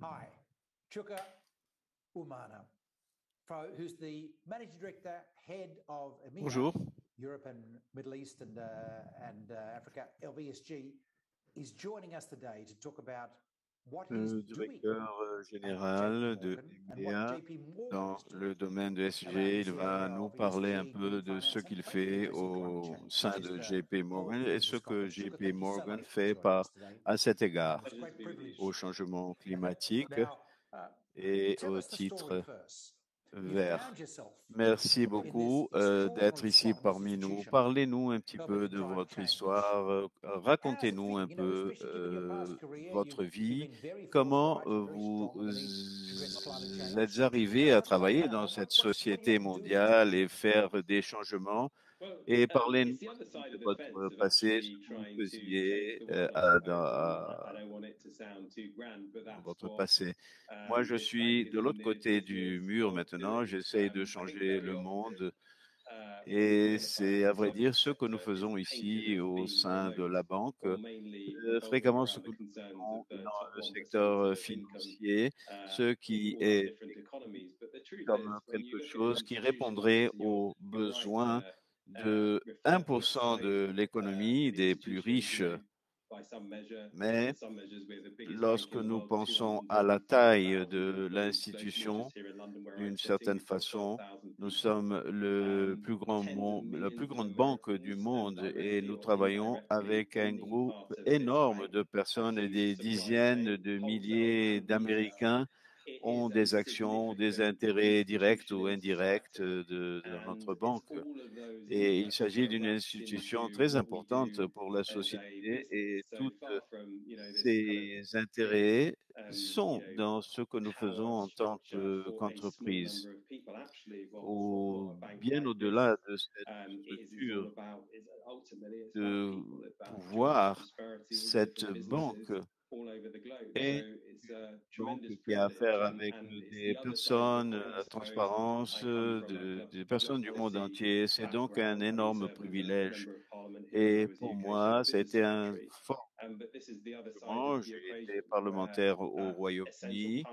Hi, Chuka Umana, who's the Managing Director, Head of EMEA, Bonjour. Europe and Middle East and Africa, LVSG, is joining us today to talk about what he's doing Directeur général de EMEA dans le domaine de SG. Il va nous parler un peu de ce qu'il fait au sein de JP Morgan et ce que JP Morgan fait à cet égard au changement climatique et au titre vert. Merci beaucoup d'être ici parmi nous. Parlez-nous un petit peu de votre histoire, racontez-nous un peu votre vie, comment vous êtes arrivé à travailler dans cette société mondiale et faire des changements, et parlez-nous de votre passé, ce que vous faisiez dans votre passé. Moi, je suis de l'autre côté du mur maintenant. J'essaye de changer le monde. Et c'est, à vrai dire, ce que nous faisons ici au sein de la banque. Fréquemment, ce que nous faisons dans le secteur financier, ce qui est comme quelque chose qui répondrait aux besoins de 1% de l'économie des plus riches. Mais lorsque nous pensons à la taille de l'institution, d'une certaine façon, nous sommes la plus grande banque du monde et nous travaillons avec un groupe énorme de personnes et des dizaines de milliers d'Américains ont des actions, des intérêts directs ou indirects de notre banque. Et il s'agit d'une institution très importante pour la société et toutes ces intérêts sont dans ce que nous faisons en tant qu'entreprise. Bien au-delà de cette structure de pouvoir, cette banque est une banque qui a affaire avec des personnes, la transparence, des personnes du monde entier. C'est donc un énorme privilège. Et pour moi, ça a été un fort changement. J'ai été parlementaire au Royaume-Uni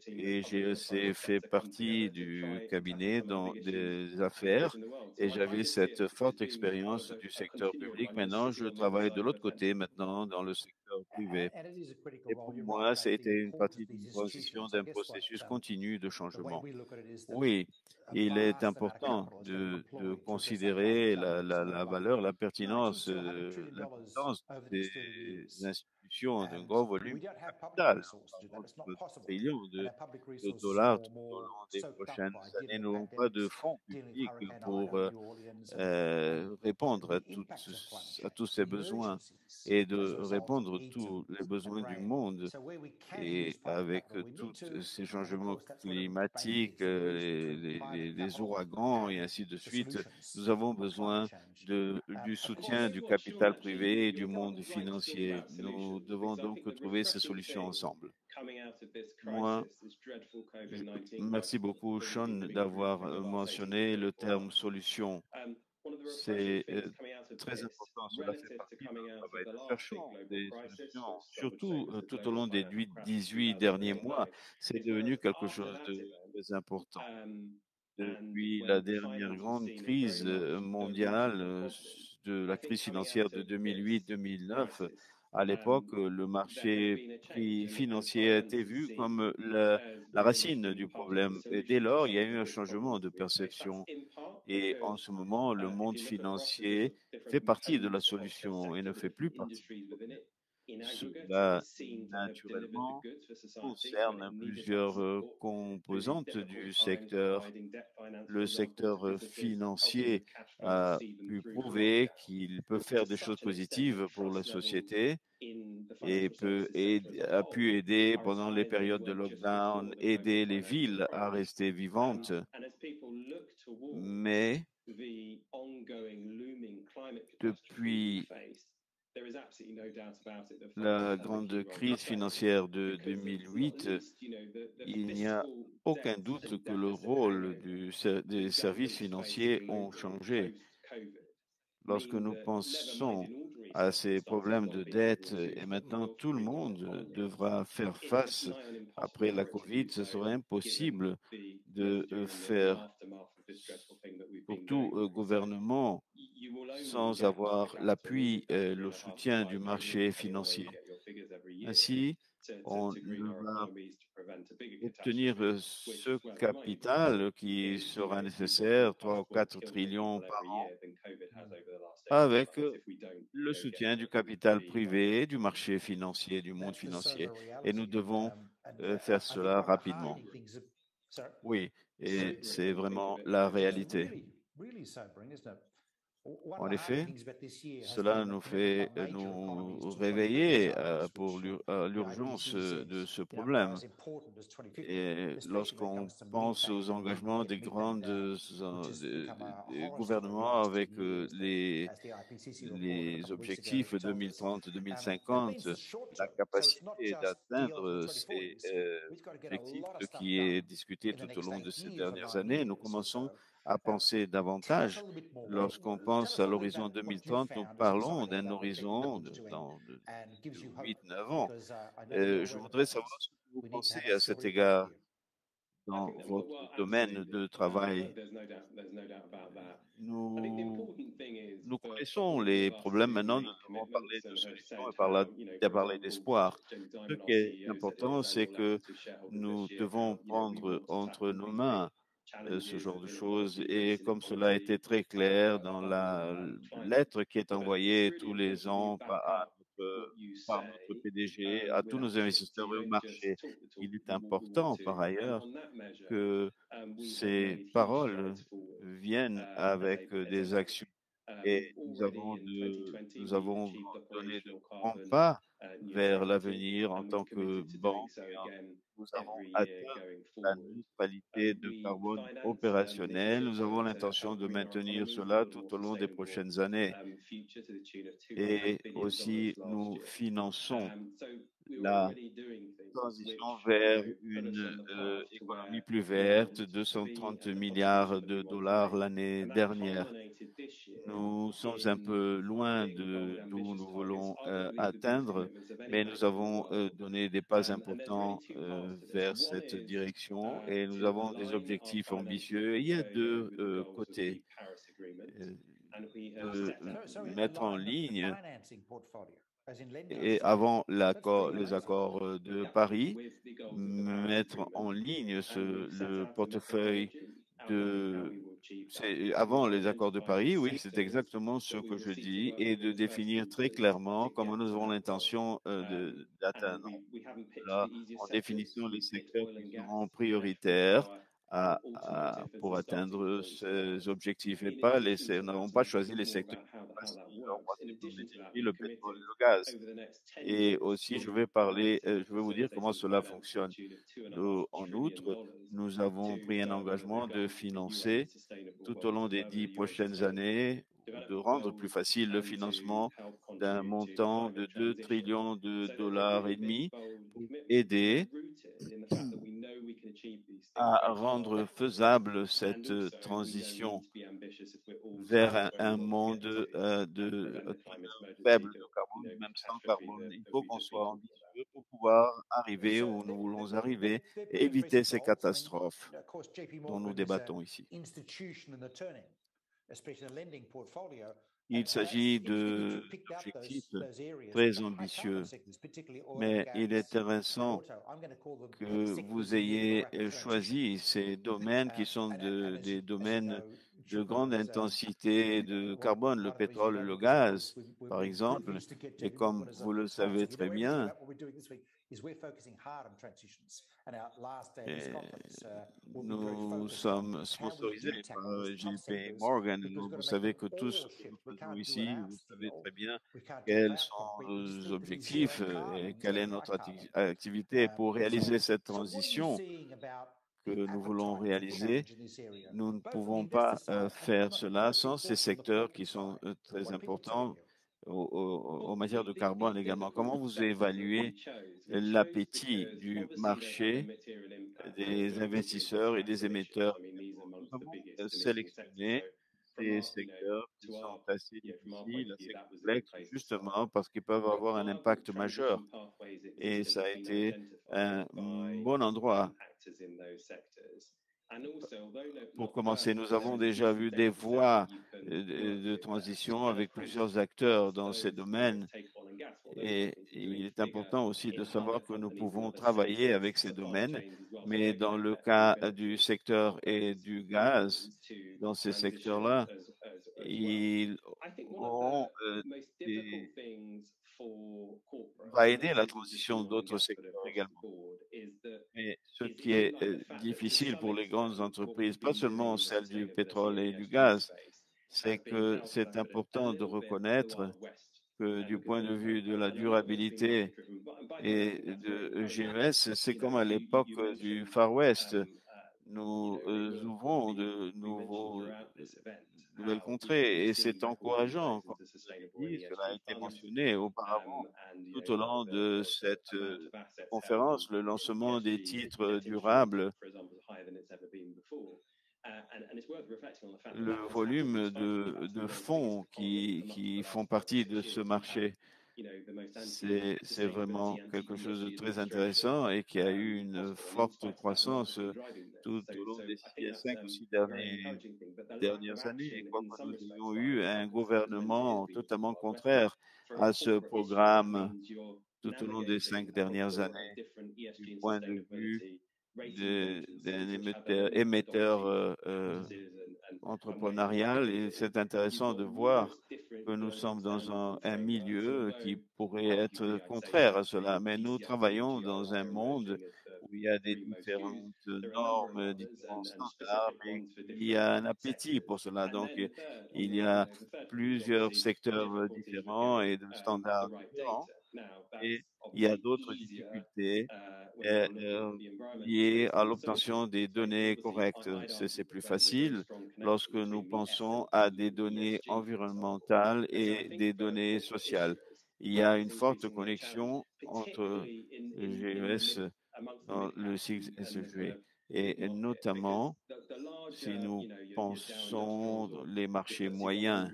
et j'ai aussi fait partie du cabinet dans des affaires et j'avais cette forte expérience du secteur public. Maintenant, je travaille de l'autre côté, maintenant, dans le secteur privé. Et pour moi, c'était une partie d'une transition, d'un processus continu de changement. Oui, il est important de considérer la valeur, la pertinence, l'importance des institutions d'un grand volume de capital. Nous parlons de trillions de dollars tout au long des prochaines années. Nous n'avons pas de fonds publics pour répondre à tous ces besoins et de répondre à tous les besoins du monde. Et avec tous ces changements climatiques, les ouragans et ainsi de suite, nous avons besoin du soutien du capital privé et du monde financier. Nous devons donc trouver ces solutions ensemble. Merci beaucoup, Sean, d'avoir mentionné le terme solution. C'est très important. Cela fait partie de notre travail. Nous cherchons des solutions, surtout tout au long des 18 derniers mois. C'est devenu quelque chose de très important. Depuis la dernière grande crise mondiale, de la crise financière de 2008-2009, à l'époque, le marché financier a été vu comme la racine du problème. Et dès lors, il y a eu un changement de perception. Et en ce moment, le monde financier fait partie de la solution et ne fait plus partie du problème. Cela, naturellement, concerne plusieurs composantes du secteur. Le secteur financier a pu prouver qu'il peut faire des choses positives pour la société et a pu aider pendant les périodes de lockdown, aider les villes à rester vivantes. Mais depuis la grande crise financière de 2008, il n'y a aucun doute que le rôle des services financiers ont changé. Lorsque nous pensons à ces problèmes de dette et maintenant tout le monde devra faire face après la Covid. Ce serait impossible de faire pour tout gouvernement sans avoir l'appui, le soutien du marché financier. Ainsi, on devra obtenir ce capital qui sera nécessaire, 3 ou 4 trillions par an, avec le soutien du capital privé, du marché financier, du monde financier. Et nous devons faire cela rapidement. Oui, et c'est vraiment la réalité. En effet, cela nous fait nous réveiller pour l'urgence de ce problème. Et lorsqu'on pense aux engagements des des gouvernements avec les objectifs 2030-2050, la capacité d'atteindre ces objectifs, ce qui est discuté tout au long de ces dernières années, nous commençons à penser davantage. Lorsqu'on pense à l'horizon 2030, nous parlons d'un horizon de 8-9 ans. Je voudrais savoir ce que vous pensez à cet égard dans votre domaine de travail. Nous, nous connaissons les problèmes maintenant, nous devons parler de solutions et parler d'espoir. Ce qui est important, c'est que nous devons prendre entre nos mains ce genre de choses. Et comme cela a été très clair dans la lettre qui est envoyée tous les ans par notre PDG à tous nos investisseurs et au marché, il est important par ailleurs que ces paroles viennent avec des actions. Et nous avons donné de grands pas vers l'avenir en tant que banque nous avons atteint la neutralité de carbone opérationnelle. Nous avons l'intention de maintenir cela tout au long des prochaines années. Et aussi, nous finançons la transition vers une économie plus verte, 230 milliards de dollars l'année dernière. Nous sommes un peu loin d'où nous voulons atteindre, mais nous avons donné des pas importants vers cette direction et nous avons des objectifs ambitieux. Il y a deux côtés euh, de mettre en ligne et avant les accords de Paris, mettre en ligne le portefeuille de c'est avant les accords de Paris, oui, c'est exactement ce que je dis, et de définir très clairement comment nous avons l'intention d'atteindre cela en définissant les secteurs qui seront prioritaires pour atteindre ces objectifs et pas nous n'avons pas choisi les secteurs faciles, en voici comme l'énergie, le pétrole et le gaz. Et aussi, je vais vous dire comment cela fonctionne. En outre, nous avons pris un engagement de financer tout au long des 10 prochaines années, ou de rendre plus facile le financement d'un montant de 2 trillions de dollars et demi pour aider à rendre faisable cette transition vers un monde faible de carbone, même sans carbone. Il faut qu'on soit ambitieux pour pouvoir arriver où nous voulons arriver et éviter ces catastrophes dont nous débattons ici. Il s'agit d'objectifs très ambitieux, mais il est intéressant que vous ayez choisi ces domaines qui sont des domaines de grande intensité de carbone, le pétrole et le gaz, par exemple. Et comme vous le savez très bien, nous sommes sponsorisés par JP Morgan. Donc, vous savez que tout ce que nous faisons ici, vous savez très bien quels sont nos objectifs et quelle est notre activité pour réaliser cette transition que nous voulons réaliser. Nous ne pouvons pas faire cela sans ces secteurs qui sont très importants en matière de carbone également. Comment vous évaluez l'appétit du marché des investisseurs et des émetteurs? Nous avons sélectionné des secteurs qui sont assez difficiles, assez complexes, justement parce qu'ils peuvent avoir un impact majeur. Et ça a été un bon endroit pour commencer. Nous avons déjà vu des voies de transition avec plusieurs acteurs dans ces domaines. Et il est important aussi de savoir que nous pouvons travailler avec ces domaines, mais dans le cas du secteur et du gaz, dans ces secteurs-là, ils auront des- va aider la transition d'autres secteurs également. Mais ce qui est difficile pour les grandes entreprises, pas seulement celles du pétrole et du gaz, c'est que c'est important de reconnaître que du point de vue de la durabilité et de GES, c'est comme à l'époque du Far West. Nous ouvrons de nouvelles contrées et c'est encourageant. Comme vous l'avez dit, cela a été mentionné auparavant tout au long de cette conférence, le lancement des titres durables, le volume de fonds qui font partie de ce marché. C'est vraiment quelque chose de très intéressant et qui a eu une forte croissance tout au long des 5 ou 6 dernières années. Et quoique nous ayons eu un gouvernement totalement contraire à ce programme tout au long des 5 dernières années, du point de vue d'un émetteur entrepreneurial. Et c'est intéressant de voir que nous sommes dans un milieu qui pourrait être contraire à cela. Mais nous travaillons dans un monde où il y a des différentes normes, différents standards, mais il y a un appétit pour cela. Donc, il y a plusieurs secteurs différents et de standards différents. Et il y a d'autres difficultés liées à l'obtention des données correctes. C'est plus facile lorsque nous pensons à des données environnementales et des données sociales. Il y a une forte connexion entre GES dans le cycle SEG et notamment si nous pensons les marchés moyens,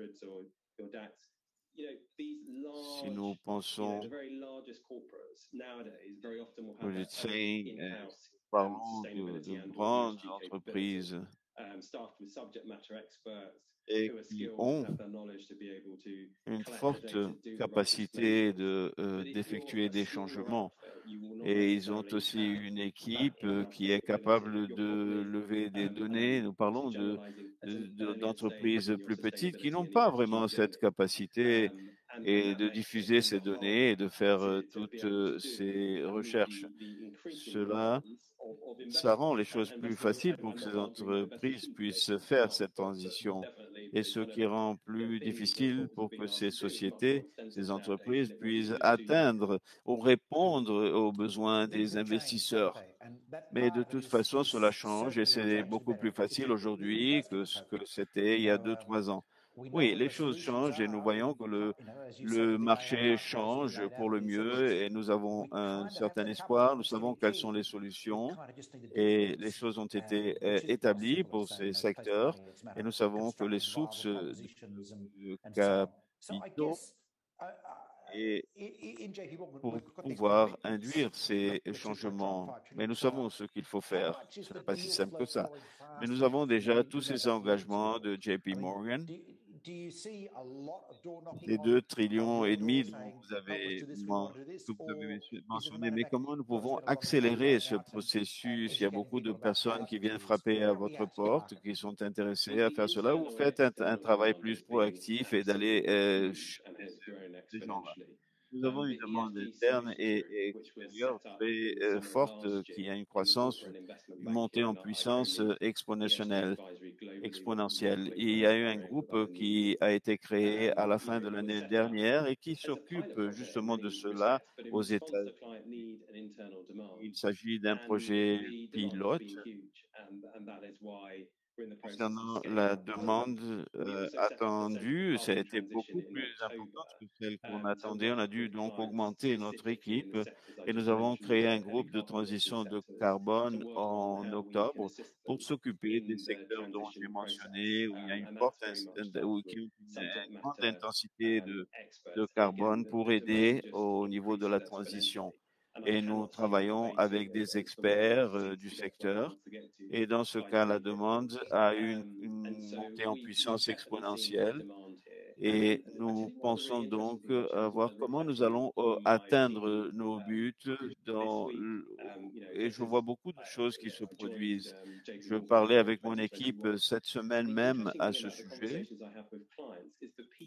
si nous pensons parlons de grandes entreprises et qui ont une forte capacité d'effectuer des changements. Et ils ont aussi une équipe qui est capable de lever des données. Nous parlons d'entreprises plus petites qui n'ont pas vraiment cette capacité et de diffuser ces données et de faire toutes ces recherches. Cela, ça rend les choses plus faciles pour que ces entreprises puissent faire cette transition et ce qui rend plus difficile pour que ces sociétés, ces entreprises puissent atteindre ou répondre aux besoins des investisseurs. Mais de toute façon, cela change et c'est beaucoup plus facile aujourd'hui que ce que c'était il y a 2, 3 ans. Oui, les choses changent et nous voyons que le marché change pour le mieux et nous avons un certain espoir. Nous savons quelles sont les solutions et les choses ont été établies pour ces secteurs et nous savons que les sources de capitaux et pour pouvoir induire ces changements. Mais nous savons ce qu'il faut faire. Ce n'est pas si simple que ça. Mais nous avons déjà tous ces engagements de JP Morgan, les 2,5 trillions dont que vous avez mentionné. Mais comment nous pouvons accélérer ce processus? Il y a beaucoup de personnes qui viennent frapper à votre porte, qui sont intéressées à faire cela. Vous faites un travail plus proactif et d'aller chez ces gens-là. Nous avons une demande interne et extérieure très forte qui a une croissance, une montée en puissance exponentielle. Et il y a eu un groupe qui a été créé à la fin de l'année dernière et qui s'occupe justement de cela aux États-Unis. Il s'agit d'un projet pilote Concernant la demande attendue, ça a été beaucoup plus importante que celle qu'on attendait. On a dû donc augmenter notre équipe et nous avons créé un groupe de transition de carbone en octobre pour s'occuper des secteurs dont j'ai mentionné, où il y a une où il y a une grande intensité de carbone pour aider au niveau de la transition. Et nous travaillons avec des experts du secteur. Et dans ce cas, la demande a eu une montée en puissance exponentielle. Et nous pensons donc à voir comment nous allons atteindre nos buts et je vois beaucoup de choses qui se produisent. Je parlais avec mon équipe cette semaine même à ce sujet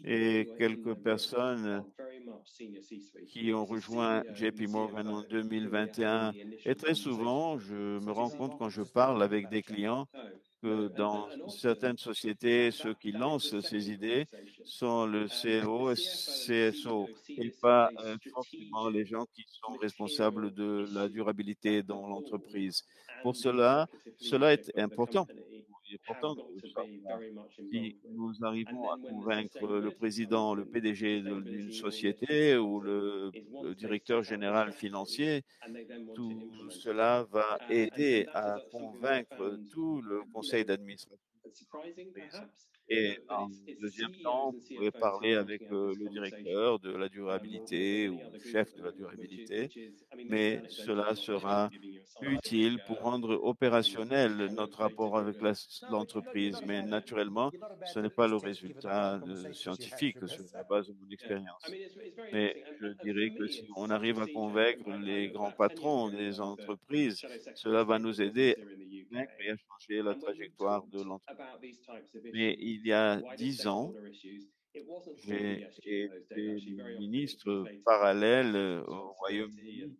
et quelques personnes qui ont rejoint JP Morgan en 2021. Et très souvent, je me rends compte quand je parle avec des clients que dans certaines sociétés, ceux qui lancent ces idées sont le CEO et CSO et pas forcément les gens qui sont responsables de la durabilité dans l'entreprise. Pour cela, cela est important. Il est important de savoir si nous arrivons à convaincre le président, le PDG d'une société ou le directeur général financier, tout cela va aider à convaincre tout le conseil d'administration de l'entreprise. Et en deuxième temps, vous pouvez parler avec le directeur de la durabilité ou le chef de la durabilité, mais cela sera utile pour rendre opérationnel notre rapport avec l'entreprise. Mais naturellement, ce n'est pas le résultat scientifique sur la base de mon expérience. Mais je dirais que si on arrive à convaincre les grands patrons des entreprises, cela va nous aider à convaincre et à changer la trajectoire de l'entreprise. Mais il y a 10 ans, j'ai été ministre parallèle au Royaume-Uni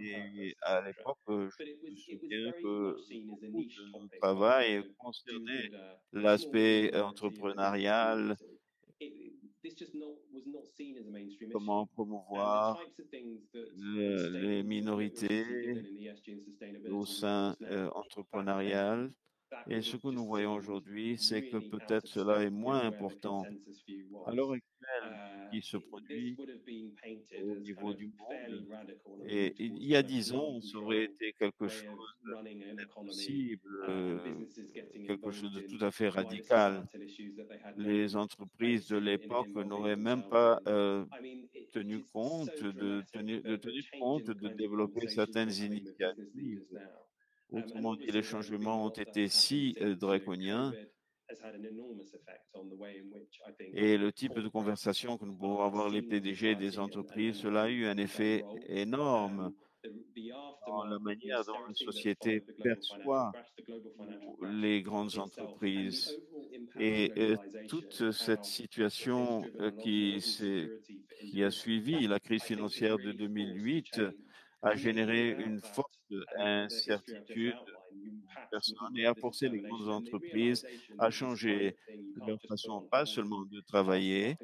et à l'époque, je me souviens que beaucoup de notre travail concernait l'aspect entrepreneurial, comment promouvoir les minorités au sein entrepreneurial. Et ce que nous voyons aujourd'hui, c'est que peut-être cela est moins important. À l'heure actuelle, ce qui se produit au niveau du monde, et il y a 10 ans, ça aurait été quelque chose d'impossible, quelque chose de tout à fait radical. Les entreprises de l'époque n'auraient même pas de tenir compte de développer certaines initiatives. Autrement dit, les changements ont été si draconiens et le type de conversation que nous pouvons avoir les PDG des entreprises, cela a eu un effet énorme dans la manière dont la société perçoit les grandes entreprises. Et toute cette situation qui a suivi la crise financière de 2008 a généré une forte incertitude en personne et a forcé les grandes entreprises à changer leur façon, pas seulement de travailler,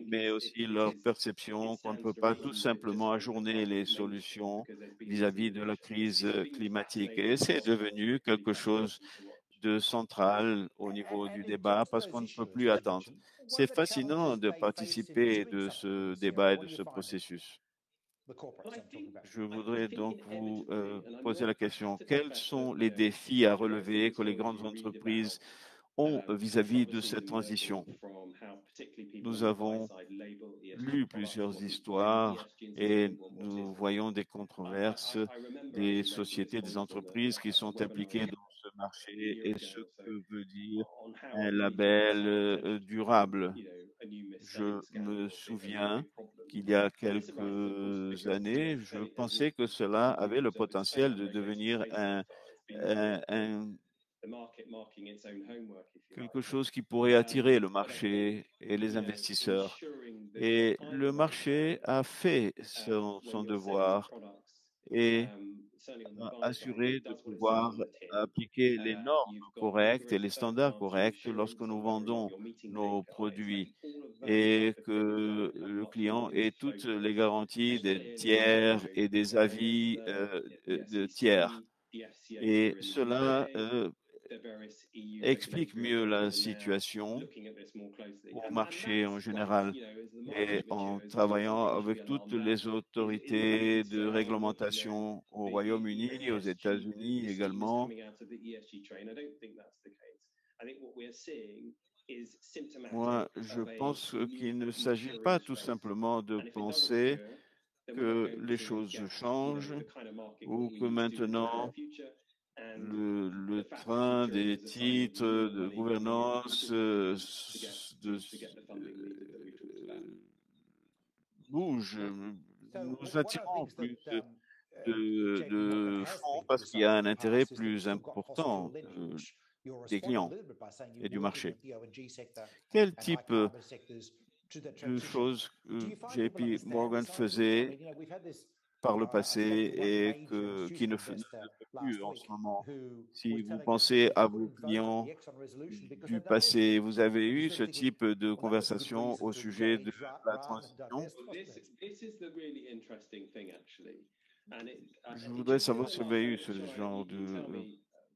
mais aussi leur perception qu'on ne peut pas tout simplement ajourner les solutions vis-à-vis de la crise climatique. Et c'est devenu quelque chose de central au niveau du débat parce qu'on ne peut plus attendre. C'est fascinant de participer de ce débat et de ce processus. Je voudrais donc vous poser la question, quels sont les défis à relever que les grandes entreprises ont vis-à-vis de cette transition? Nous avons lu plusieurs histoires et nous voyons des controverses des sociétés, des entreprises qui sont impliquées dans ce marché et ce que veut dire un label durable. Je me souviens qu'il y a quelques années, je pensais que cela avait le potentiel de devenir quelque chose qui pourrait attirer le marché et les investisseurs. Et le marché a fait son devoir et a assuré de pouvoir appliquer les normes correctes et les standards corrects lorsque nous vendons nos produits et que le client ait toutes les garanties des tiers et des avis de tiers. Et cela explique mieux la situation au marché en général. Et en travaillant avec toutes les autorités de réglementation au Royaume-Uni, aux États-Unis également, moi, je pense qu'il ne s'agit pas tout simplement de penser que les choses changent ou que maintenant le train des titres de gouvernance bouge. Nous attirons plus de fonds parce qu'il y a un intérêt plus important des clients et du marché. Quel type de choses JP Morgan faisait par le passé et qui ne le fait plus en ce moment? Si vous pensez à vos clients du passé, vous avez eu ce type de conversation au sujet de la transition? Je voudrais savoir si vous avez eu ce genre de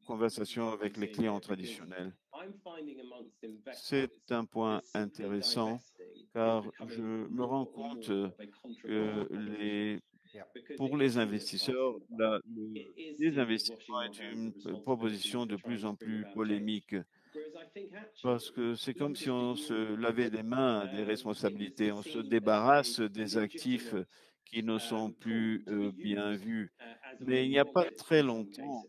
conversation avec les clients traditionnels. C'est un point intéressant car je me rends compte que pour les investisseurs, le désinvestissement est une proposition de plus en plus polémique parce que c'est comme si on se lavait les mains des responsabilités, on se débarrasse des actifs qui ne sont plus bien vus. Mais il n'y a pas très longtemps,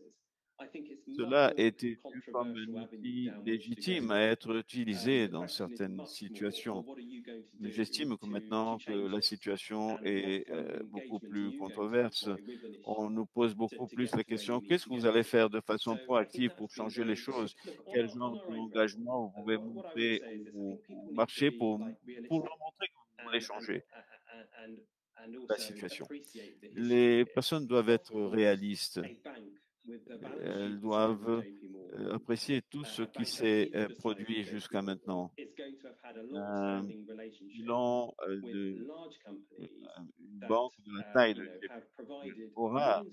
cela était vu comme un outil légitime à être utilisé dans certaines situations. Mais j'estime que maintenant que la situation est beaucoup plus controverse, on nous pose beaucoup plus la question, qu'est-ce que vous allez faire de façon proactive pour changer les choses? Quel genre d'engagement vous pouvez montrer au marché pour leur montrer que vous voulez changer la situation? Les personnes doivent être réalistes. Elles doivent apprécier tout ce qui s'est produit jusqu'à maintenant. Un bilan une banque de la taille de JP aura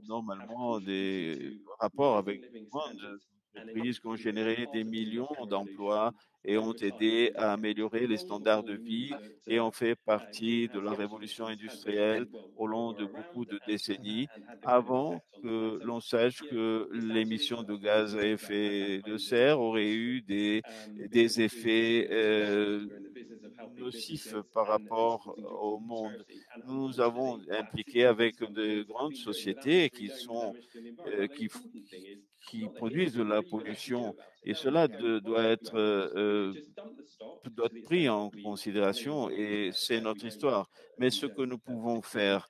normalement des rapports avec de grandes entreprises qui ont généré des millions d'emplois et ont aidé à améliorer les standards de vie et ont fait partie de la révolution industrielle au long de beaucoup de décennies avant que l'on sache que l'émission de gaz à effet de serre aurait eu des effets nocifs par rapport au monde. Nous avons impliqué avec de grandes sociétés qui produisent de la pollution et cela doit être pris en considération et c'est notre histoire. Mais ce que nous pouvons faire,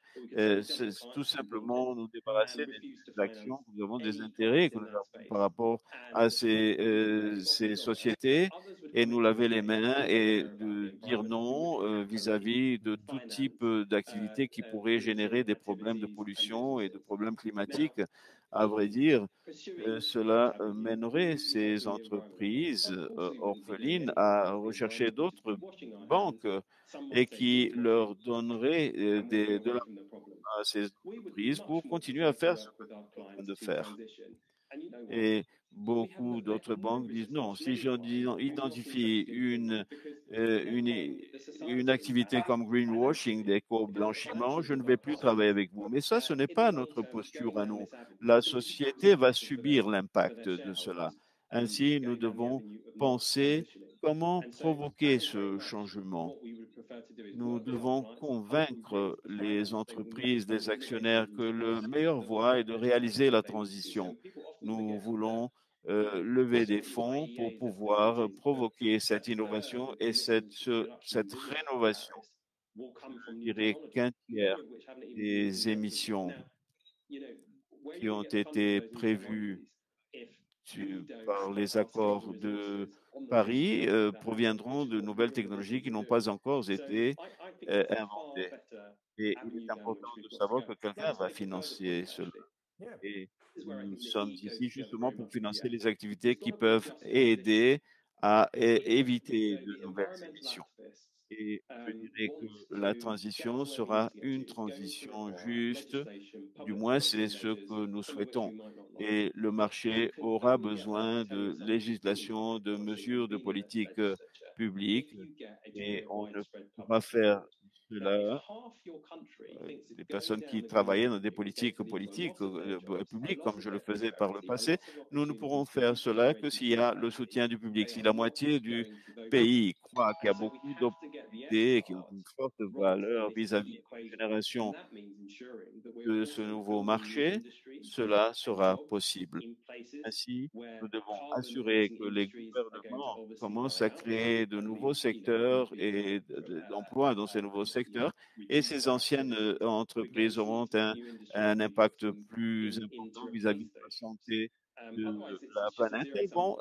c'est tout simplement nous débarrasser des actions que nous avons, des intérêts que nous avons par rapport à ces sociétés et nous laver les mains et de dire non vis-à-vis de tout type d'activité qui pourrait générer des problèmes de pollution et de problèmes climatiques. À vrai dire, cela mènerait ces entreprises orphelines à rechercher d'autres banques et qui leur donnerait de l'argent à ces entreprises pour continuer à faire ce que nous sommes en train de faire. Et beaucoup d'autres banques disent non, si j'identifie une activité comme greenwashing, d'éco-blanchiment, je ne vais plus travailler avec vous. Mais ça, ce n'est pas notre posture à nous. La société va subir l'impact de cela. Ainsi, nous devons penser comment provoquer ce changement. Nous devons convaincre les entreprises, les actionnaires que le meilleur voie est de réaliser la transition. Nous voulons lever des fonds pour pouvoir provoquer cette innovation et cette rénovation. Je dirais qu'un tiers des émissions qui ont été prévues par les accords de Paris proviendront de nouvelles technologies qui n'ont pas encore été inventées. Et il est important de savoir que quelqu'un va financer cela. Et nous sommes ici justement pour financer les activités qui peuvent aider à éviter de nouvelles émissions. Et Et je dirais que la transition sera une transition juste, du moins c'est ce que nous souhaitons. Et le marché aura besoin de législation, de mesures de politique publique, et on ne pourra faire cela les personnes qui travaillaient dans des politiques publiques, comme je le faisais par le passé, nous ne pourrons faire cela que s'il y a le soutien du public. Si la moitié du pays croit qu'il y a beaucoup d'opportunités et qu'il y a une forte valeur vis-à-vis d'une génération de ce nouveau marché, cela sera possible. Ainsi, nous devons assurer que les gouvernements commencent à créer de nouveaux secteurs et d'emplois dans ces nouveaux secteurs, et ces anciennes entreprises auront un impact plus important vis-à-vis de la santé de la planète et vont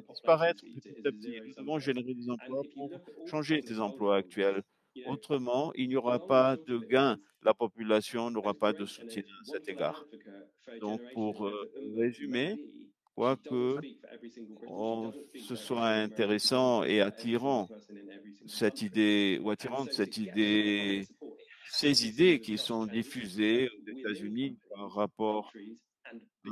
disparaître petit à petit. Nous devons générer des emplois pour changer ces emplois actuels. Autrement, il n'y aura pas de gain. La population n'aura pas de soutien à cet égard. Donc, pour résumer, quoique ce soit intéressant et attirant cette idée, ou attirante cette idée, ces idées qui sont diffusées aux États-Unis par rapport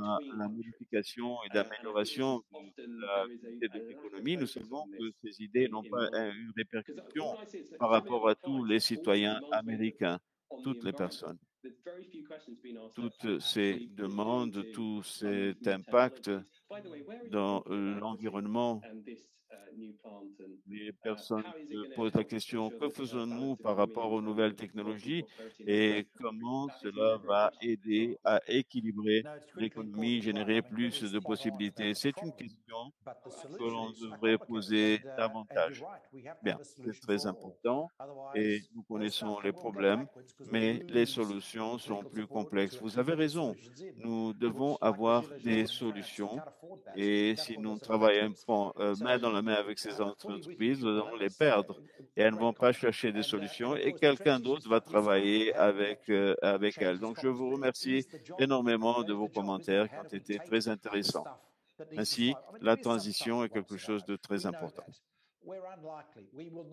à la modification et d'amélioration de la qualité de l'économie, nous savons que ces idées n'ont pas une répercussion par rapport à tous les citoyens américains, toutes les personnes. Toutes ces demandes, tout cet impact dans l'environnement. Les personnes se posent la question, que faisons-nous par rapport aux nouvelles technologies et comment cela va aider à équilibrer l'économie, générer plus de possibilités? C'est une question que l'on devrait poser davantage. Bien, c'est très important et nous connaissons les problèmes, mais les solutions sont plus complexes. Vous avez raison, nous devons avoir des solutions et si nous travaillons pas, main dans la main avec ces entreprises, nous allons les perdre et elles ne vont pas chercher des solutions et quelqu'un d'autre va travailler avec elles. Donc, je vous remercie énormément de vos commentaires qui ont été très intéressants. Ainsi, la transition est quelque chose de très important.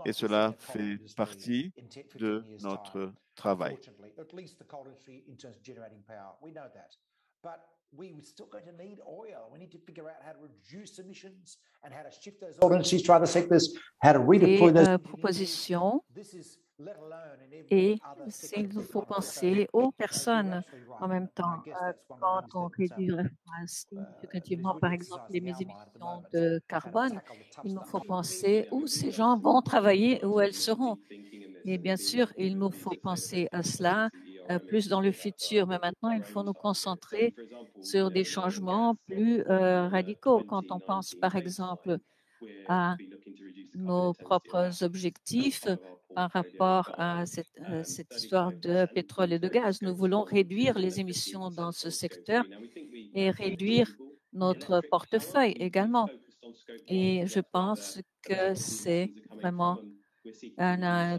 Et cela fait partie de notre travail. Et propositions. Et il nous faut penser aux personnes en même temps. Quand on réduira significativement, par exemple, les émissions de carbone, il nous faut penser où ces gens vont travailler, où elles seront. Et bien sûr, il nous faut penser à cela plus dans le futur, mais maintenant, il faut nous concentrer sur des changements plus radicaux. Quand on pense, par exemple, à nos propres objectifs par rapport à cette histoire de pétrole et de gaz. Nous voulons réduire les émissions dans ce secteur et réduire notre portefeuille également. Et je pense que c'est vraiment un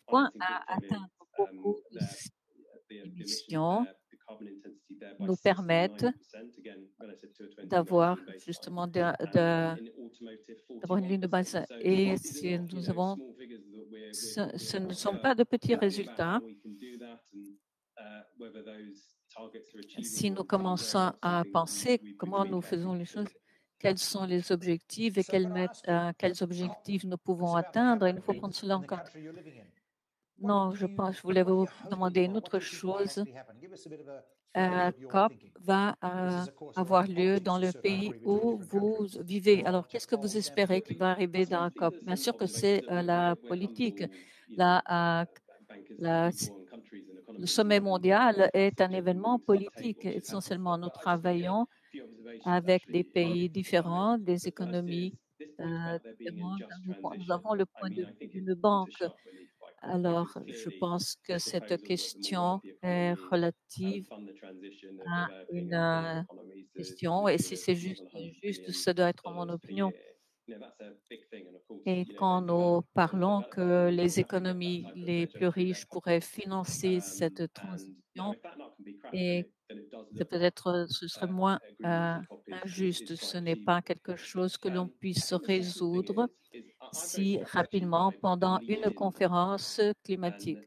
point à atteindre. Beaucoup d'émissions nous permettent d'avoir justement d'avoir une ligne de base. Et si nous avons, ce ne sont pas de petits résultats. Si nous commençons à penser comment nous faisons les choses, quels sont les objectifs et quels objectifs nous pouvons atteindre, il nous faut prendre cela en compte. Non, je voulais vous demander une autre chose. COP va avoir lieu dans le pays où vous vivez. Alors, qu'est-ce que vous espérez qui va arriver dans COP? Bien sûr que c'est la politique. Le sommet mondial est un événement politique. Essentiellement, nous travaillons avec des pays différents, des économies différentes. Nous avons le point de vue d'une banque. Alors, je pense que cette question est relative à une question, et si c'est juste, ça doit être mon opinion. Et quand nous parlons que les économies les plus riches pourraient financer cette transition, et peut-être ce serait moins injuste. Ce n'est pas quelque chose que l'on puisse résoudre si rapidement pendant une conférence climatique.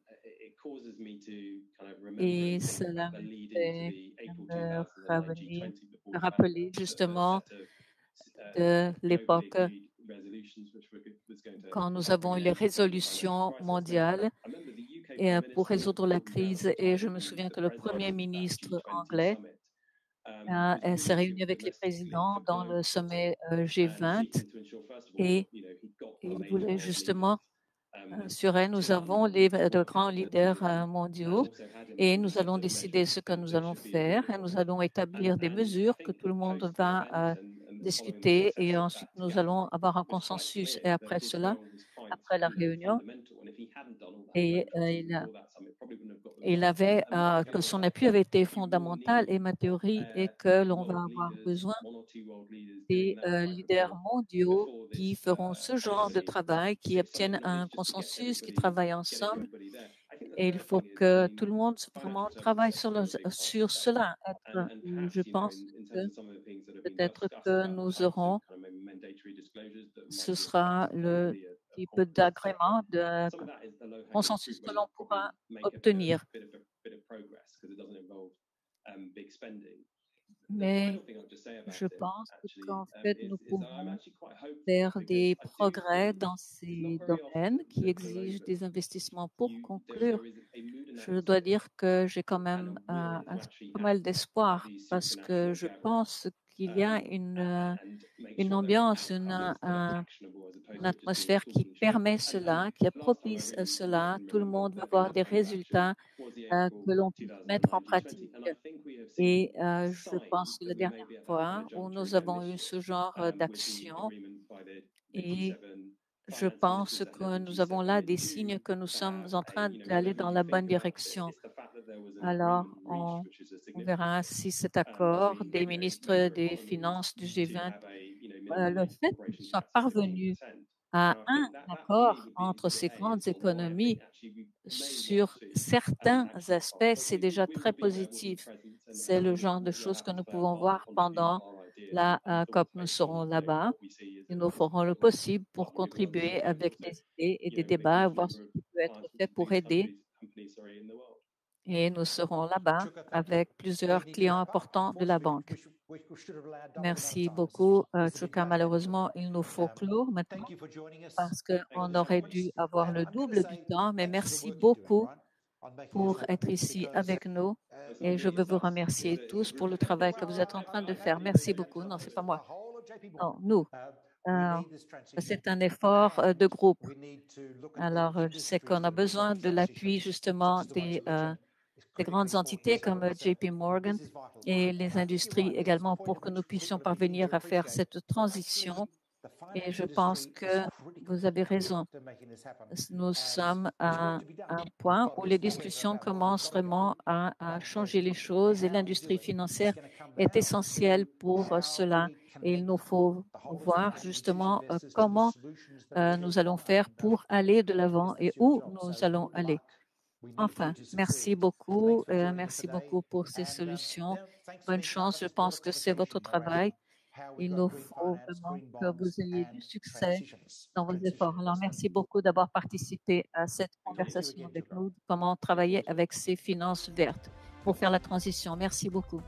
Et cela me fait me rappeler justement de l'époque quand nous avons eu les résolutions mondiales et pour résoudre la crise. Et je me souviens que le Premier ministre anglais s'est réuni avec les présidents dans le sommet G20 et il voulait justement assurer, nous avons de grands leaders mondiaux et nous allons décider ce que nous allons faire et nous allons établir des mesures que tout le monde va discuter et ensuite nous allons avoir un consensus. Et après cela, après la réunion, et il avait que son appui avait été fondamental et ma théorie est que l'on va avoir besoin des leaders mondiaux qui feront ce genre de travail, qui obtiennent un consensus, qui travaillent ensemble. Et il faut que tout le monde vraiment travaille sur cela. Je pense que peut-être que nous aurons, ce sera le type d'agrément, de consensus que l'on pourra obtenir. Mais je pense qu'en fait, nous pouvons faire des progrès dans ces domaines qui exigent des investissements. Pour conclure, je dois dire que j'ai quand même pas mal d'espoir parce que je pense qu'il y a une ambiance, une atmosphère qui permet cela, qui est propice à cela. Tout le monde va voir des résultats que l'on puisse mettre en pratique. Et je pense que la dernière fois où nous avons eu ce genre d'action, et je pense que nous avons là des signes que nous sommes en train d'aller dans la bonne direction. Alors, on verra si cet accord des ministres des Finances du G20, le fait qu'ils soient parvenus à un accord entre ces grandes économies sur certains aspects, c'est déjà très positif. C'est le genre de choses que nous pouvons voir pendant la COP. Nous serons là-bas et nous ferons le possible pour contribuer avec des idées et des débats, voir ce qui peut être fait pour aider. Et nous serons là-bas avec plusieurs clients importants de la banque. Merci beaucoup, Chuka. Malheureusement, il nous faut clore maintenant parce qu'on aurait dû avoir le double du temps, mais merci beaucoup pour être ici avec nous et je veux vous remercier tous pour le travail que vous êtes en train de faire. Merci beaucoup. Non, c'est pas moi. Non, nous. C'est un effort de groupe. Alors, je sais qu'on a besoin de l'appui justement des grandes entités comme JP Morgan et les industries également pour que nous puissions parvenir à faire cette transition. Et je pense que vous avez raison. Nous sommes à un point où les discussions commencent vraiment à changer les choses et l'industrie financière est essentielle pour cela. Et il nous faut voir justement comment nous allons faire pour aller de l'avant et où nous allons aller. Enfin, merci beaucoup pour ces solutions. Bonne chance, je pense que c'est votre travail. Il nous faut vraiment que vous ayez du succès dans vos efforts. Alors, merci beaucoup d'avoir participé à cette conversation avec nous, comment travailler avec ces finances vertes pour faire la transition. Merci beaucoup.